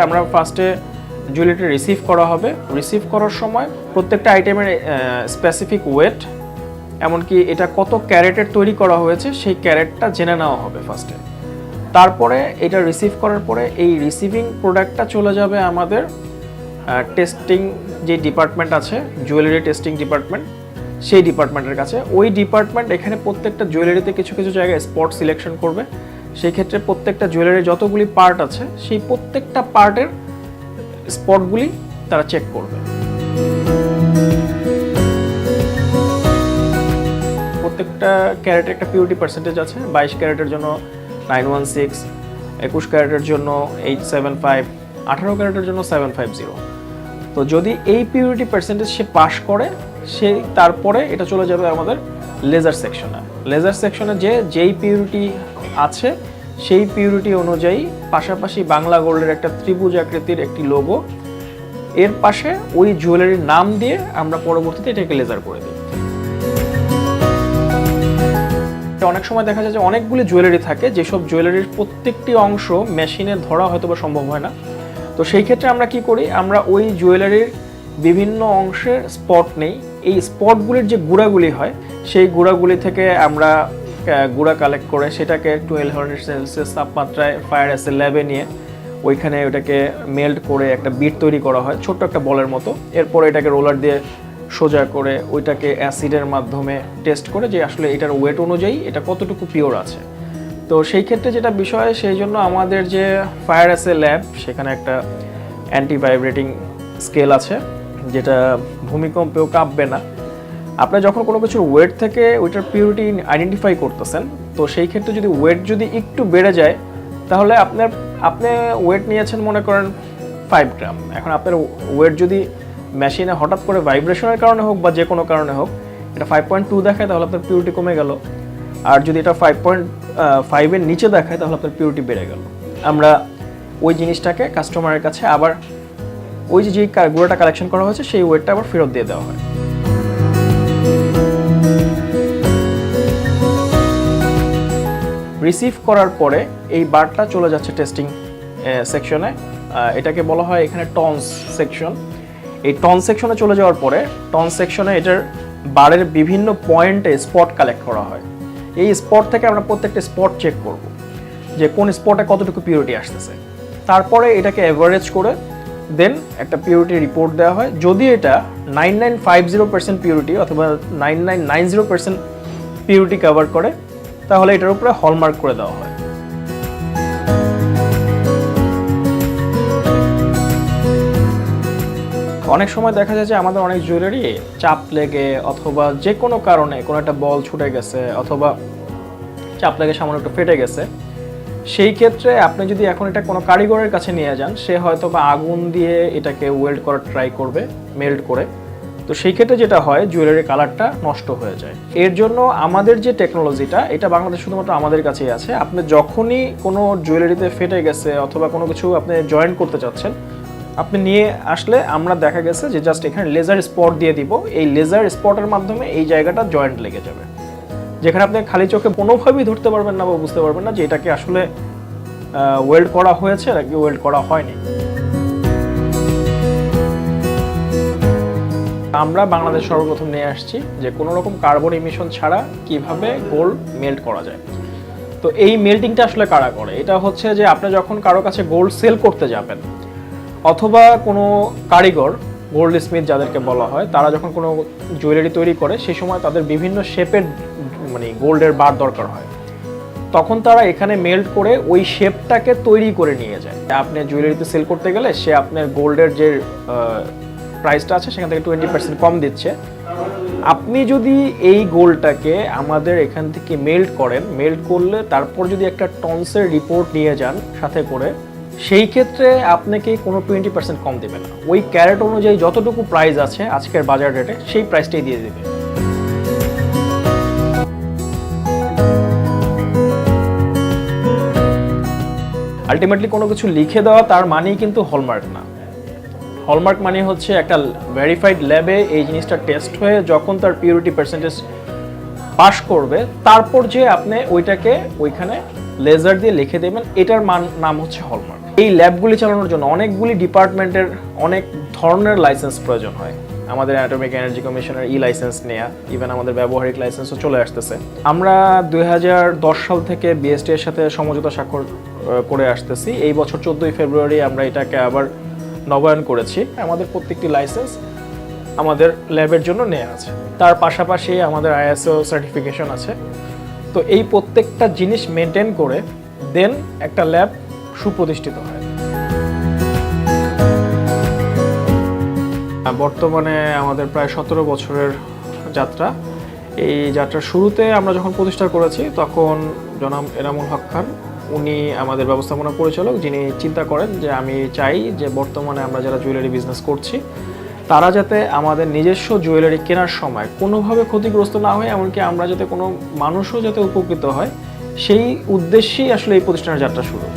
আমরা ফার্স্টে জুয়েলারিটা রিসিভ করা হবে। রিসিভ করার সময় প্রত্যেকটা আইটেমের স্পেসিফিক ওয়েট, এমনকি এটা কত ক্যারেটের তৈরি করা হয়েছে সেই ক্যারেটটা জেনে নেওয়া হবে ফার্স্টে। তারপরে এটা রিসিভ করার পরে এই রিসিভিং প্রোডাক্টটা চলে যাবে আমাদের টেস্টিং যে ডিপার্টমেন্ট আছে, জুয়েলারি টেস্টিং ডিপার্টমেন্ট, সেই ডিপার্টমেন্টের কাছে। ওই ডিপার্টমেন্ট এখানে প্রত্যেকটা জুয়েলারিতে কিছু কিছু জায়গায় স্পট সিলেকশন করবে। সেই ক্ষেত্রে প্রত্যেকটা জুয়েলারির যতগুলি পার্ট আছে সেই প্রত্যেকটা পার্টের স্পটগুলি তারা চেক করবে। প্রত্যেকটা ক্যারেটের একটা পিউরিটি পার্সেন্টেজ আছে। 22 ক্যারেটের জন্য 916, 21 ক্যারেটের জন্য 875, 18 ক্যারেটের জন্য 750। তো যদি এই পিউরিটি পার্সেন্টেজ সে পাস করে, সে তারপরে এটা চলে যাবে আমাদের লেজার সেকশনে। লেজার সেকশনে যেই পিউরিটি আছে সেই পিউরিটি অনুযায়ী পাশাপাশি বাংলা গোল্ডের একটা ত্রিভুজ আকৃতির একটি লোগো, এর পাশে ওই জুয়েলারির নাম দিয়ে আমরা পরবর্তীতে এটাকে লেজার করে দিই। অনেক সময় দেখা যায় যে অনেকগুলি জুয়েলারি থাকে, যেসব জুয়েলারির প্রত্যেকটি অংশ মেশিনে ধরা হয়তো বা সম্ভব হয় না। তো সেই ক্ষেত্রে আমরা কি করি, আমরা ওই জুয়েলারির বিভিন্ন অংশের স্পট নেই। এই স্পটগুলির যে গুঁড়াগুলি হয় সেই গুঁড়াগুলি থেকে আমরা গুঁড়া কালেক্ট করে সেটাকে 1200 সেলসিয়াস তাপমাত্রায় ফায়ার অ্যাসে ল্যাবে নিয়ে ওইখানে ওটাকে মেল্ট করে একটা বিট তৈরি করা হয় ছোট্ট একটা বলের মতো। এরপরে এটাকে রোলার দিয়ে সোজা করে ওইটাকে অ্যাসিডের মাধ্যমে টেস্ট করে যে আসলে এটার ওয়েট অনুযায়ী এটা কতটুকু পিওর আছে। তো সেই ক্ষেত্রে যেটা বিষয়, সেই জন্য আমাদের যে ফায়ার অ্যাসে ল্যাব, সেখানে একটা অ্যান্টি ভাইব্রেটিং স্কেল আছে যেটা ভূমিকম্পেও কাঁপবে না। আপনি যখন কোনো কিছুর ওয়েট থেকে ওইটার পিউরিটি আইডেন্টিফাই করতেছেন, তো সেই ক্ষেত্রে যদি ওয়েট যদি একটু বেড়ে যায়, তাহলে আপনি ওয়েট নিয়েছেন মনে করেন 5 গ্রাম। এখন আপনার ওয়েট যদি মেশিনে হঠাৎ করে ভাইব্রেশনের কারণে হোক বা যে কোনো কারণে হোক এটা 5.2 দেখায়, তাহলে আপনার পিউরিটি কমে গেল। আর যদি এটা 5.5 এর নিচে দেখায়, তাহলে আপনার পিউরিটি বেড়ে গেল। আমরা ওই জিনিসটাকে কাস্টমারের কাছে আবার ওই যে গুঁড়োটা কালেকশন করা হয়েছে সেই ওয়েটটা আবার ফেরত দিয়ে দেওয়া হয়। রিসিভ করার পরে এই বারটা চলে যাচ্ছে টেস্টিং সেকশনে। এটাকে বলা হয় এখানে টনস সেকশন। এই টন সেকশনে চলে যাওয়ার পরে টন সেকশনে এটার বারের বিভিন্ন পয়েন্টে স্পট কালেক্ট করা হয়। এই স্পট থেকে আমরা প্রত্যেকটা স্পট চেক করব যে কোন স্পটে কতটুকু পিউরিটি আসতেছে। তারপরে এটাকে অ্যাভারেজ করে দেন একটা পিউরিটি রিপোর্ট দেওয়া হয়। যদি এটা 9950% পিউরিটি অথবা 9990% পিউরিটি কভার করে, তাহলে এটার উপরে হলমার্ক করে দেওয়া হয়। অনেক সময় দেখা যায় যে আমাদের অনেক জুয়েলারি চাপ লেগে অথবা যে কোনো কারণে কোনো একটা বল ছুটে গেছে অথবা চাপ লেগে সামান্য একটু ফেটে গেছে। সেই ক্ষেত্রে আপনি যদি এখন এটা কোনো কারিগরের কাছে নিয়ে যান, সে হয়তো বা আগুন দিয়ে এটাকে ওয়েল্ড করার ট্রাই করবে, মেল্ট করে। তো সেই ক্ষেত্রে যেটা হয়, জুয়েলারির কালারটা নষ্ট হয়ে যায়। এর জন্য আমাদের যে টেকনোলজিটা, এটা বাংলাদেশ শুধুমাত্র আমাদের কাছেই আছে। আপনি যখনই কোনো জুয়েলারিতে ফেটে গেছে অথবা কোনো কিছু আপনি জয়েন্ট করতে চাচ্ছেন, আপনি নিয়ে আসলে আমরা দেখা গেছে যে জাস্ট এখানে লেজার স্পট দিয়ে দিব। এই লেজার স্পটের মাধ্যমে এই জায়গাটা জয়েন্ট লেগে যাবে, যেখানে আপনি খালি চোখে কোনোভাবেই ধরতে পারবেন না বা বুঝতে পারবেন না যে এটাকে আসলে ওয়েল্ড করা হয়েছে নাকি ওয়েল্ড করা হয়নি। আমরা বাংলাদেশ সর্বপ্রথম নিয়ে আসছি যে কোনো রকম কার্বন ইমিশন ছাড়া কিভাবে গোল্ড মেল্ট করা যায়। তো এই মেল্টিংটা আসলে কারা করে? এটা হচ্ছে যে আপনি যখন কারো কাছে গোল্ড সেল করতে যাবেন অথবা কোনো কারিগর, গোল্ড স্মিথ যাদেরকে বলা হয়, তারা যখন কোনো জুয়েলারি তৈরি করে সেই সময় তাদের বিভিন্ন শেপের মানে গোল্ডের বার দরকার হয়। তখন তারা এখানে মেল্ট করে ওই শেপটাকে তৈরি করে নিয়ে যায়। আপনি জুয়েলারিতে সেল করতে গেলে সে আপনার গোল্ডের যে প্রাইসটা আছে সেখান থেকে 20% কম দিচ্ছে। আপনি যদি এই গোল্ডটাকে আমাদের এখান থেকে মেল্ট করেন, মেল্ট করলে তারপর যদি একটা টনসের রিপোর্ট নিয়ে যান সাথে করে, সেই ক্ষেত্রে আপনাকে কোনো 20% কম দেবে না। ওই ক্যারেট অনুযায়ী যতটুকু প্রাইস আছে আজকের বাজার রেটে, সেই প্রাইসটাই দিয়ে দেবে। আলটিমেটলি কোনো কিছু লিখে দেওয়া তার মানেই কিন্তু হলমার্ক না। হলমার্ক মানে হচ্ছে একটা ভেরিফাইড ল্যাবে এই জিনিসটা টেস্ট হয়ে যখন তার পিউরিটি পার্সেন্টেজ পাস করবে, তারপর যে আপনি ওইটাকে ওইখানে লেজার দিয়ে লিখে দেবেন, এটার নাম হচ্ছে হলমার্ক। এই ল্যাবগুলি চালানোর জন্য অনেকগুলি ডিপার্টমেন্টের অনেক ধরনের লাইসেন্স প্রয়োজন হয়। আমাদের অ্যাটমিক এনার্জি কমিশনের লাইসেন্স নেওয়া, ইভেন আমাদের ব্যবহারিক লাইসেন্সও চলে আসতেছে। আমরা 2010 সাল থেকে বিএসটি এর সাথে সমঝোতা স্বাক্ষর করে আসতেছি। এই বছর 14 ফেব্রুয়ারি আমরা এটাকে আবার নবায়ন করেছি। আমাদের প্রত্যেকটি লাইসেন্স আমাদের ল্যাবের জন্য নেওয়া আছে। তার পাশাপাশি আমাদের আইএসও সার্টিফিকেশন আছে। তো এই প্রত্যেকটা জিনিস মেনটেন করে দেন একটা ল্যাব সুপ্রতিষ্ঠিত হয়। বর্তমানে আমাদের প্রায় 17 বছরের যাত্রা। এই যাত্রার শুরুতে আমরা যখন প্রতিষ্ঠা করেছি তখন জনাব এনামুল হক খান উনি আমাদের ব্যবস্থাপনা পরিচালক, যিনি চিন্তা করেন যে আমি চাই যে বর্তমানে আমরা যারা জুয়েলারি বিজনেস করছি তারা যাতে আমাদের নিজস্ব জুয়েলারি কেনার সময় কোনোভাবে ক্ষতিগ্রস্ত না হয়, এমনকি আমরা যাতে কোনো মানুষও যাতে উপকৃত হয়, সেই উদ্দেশ্যেই আসলে এই প্রতিষ্ঠানের যাত্রা শুরু।